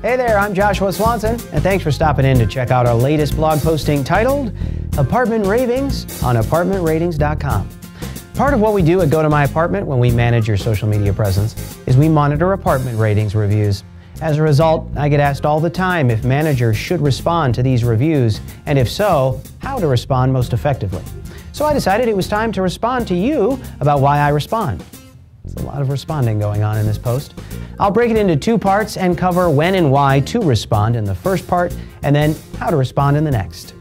Hey there, I'm Joshua Swanson, and thanks for stopping in to check out our latest blog posting titled Apartment Ravings on ApartmentRatings.com. Part of what we do at Go to My Apartment when we manage your social media presence is we monitor apartment ratings reviews. As a result, I get asked all the time if managers should respond to these reviews, and if so, how to respond most effectively. So I decided it was time to respond to you about why I respond. There's a lot of responding going on in this post. I'll break it into two parts and cover when and why to respond in the first part, and then how to respond in the next.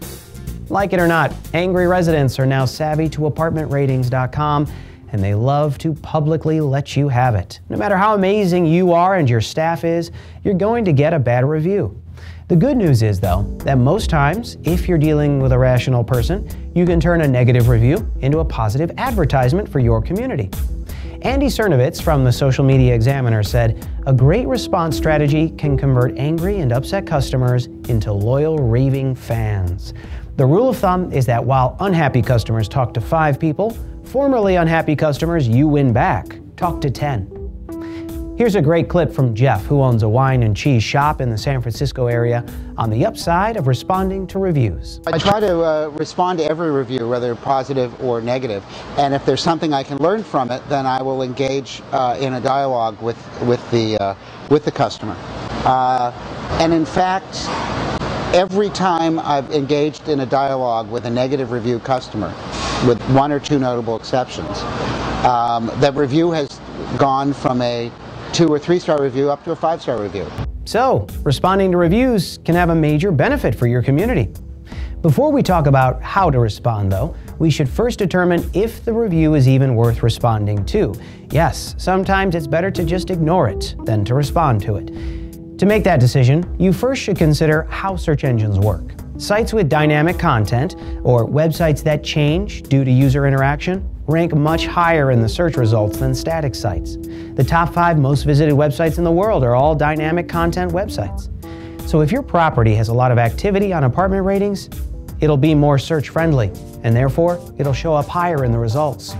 Like it or not, angry residents are now savvy to ApartmentRatings.com, and they love to publicly let you have it. No matter how amazing you are and your staff is, you're going to get a bad review. The good news is, though, that most times, if you're dealing with a rational person, you can turn a negative review into a positive advertisement for your community. Andy Cernovitz from the Social Media Examiner said, "A great response strategy can convert angry and upset customers into loyal, raving fans." The rule of thumb is that while unhappy customers talk to 5 people, formerly unhappy customers you win back talk to 10. Here's a great clip from Jeff, who owns a wine and cheese shop in the San Francisco area, on the upside of responding to reviews. I try to respond to every review, whether positive or negative, and if there's something I can learn from it, then I will engage in a dialogue with the customer. And in fact, every time I've engaged in a dialogue with a negative review customer, with 1 or 2 notable exceptions, that review has gone from a 2 or 3 star review up to a 5-star review. So, responding to reviews can have a major benefit for your community. Before we talk about how to respond, though, we should first determine if the review is even worth responding to. Yes, sometimes it's better to just ignore it than to respond to it. To make that decision, you first should consider how search engines work. Sites with dynamic content, or websites that change due to user interaction, rank much higher in the search results than static sites. The top 5 most visited websites in the world are all dynamic content websites. So if your property has a lot of activity on apartment ratings, it'll be more search friendly, and therefore it'll show up higher in the results.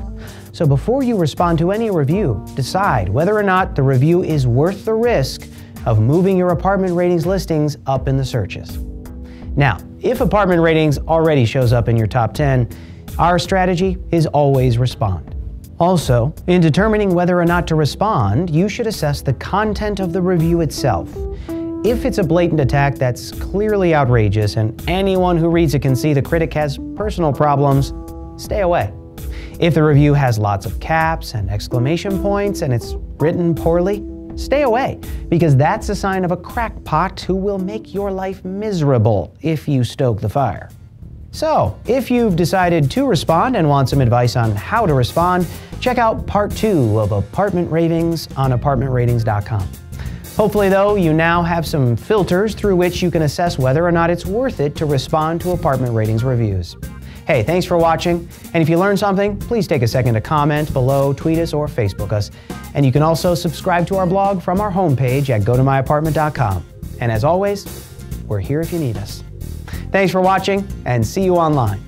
So before you respond to any review, decide whether or not the review is worth the risk of moving your apartment ratings listings up in the searches. Now, if apartment ratings already shows up in your top 10, our strategy is always respond. Also, in determining whether or not to respond, you should assess the content of the review itself. If it's a blatant attack that's clearly outrageous and anyone who reads it can see the critic has personal problems, stay away. If the review has lots of caps and exclamation points and it's written poorly, stay away, because that's a sign of a crackpot who will make your life miserable if you stoke the fire. So, if you've decided to respond and want some advice on how to respond, check out part 2 of Apartment Ravings on ApartmentRatings.com. Hopefully, though, you now have some filters through which you can assess whether or not it's worth it to respond to apartment ratings reviews. Hey, thanks for watching, and if you learned something, please take a second to comment below, tweet us, or Facebook us. And you can also subscribe to our blog from our homepage at GoToMyApartment.com. And as always, we're here if you need us. Thanks for watching, and see you online.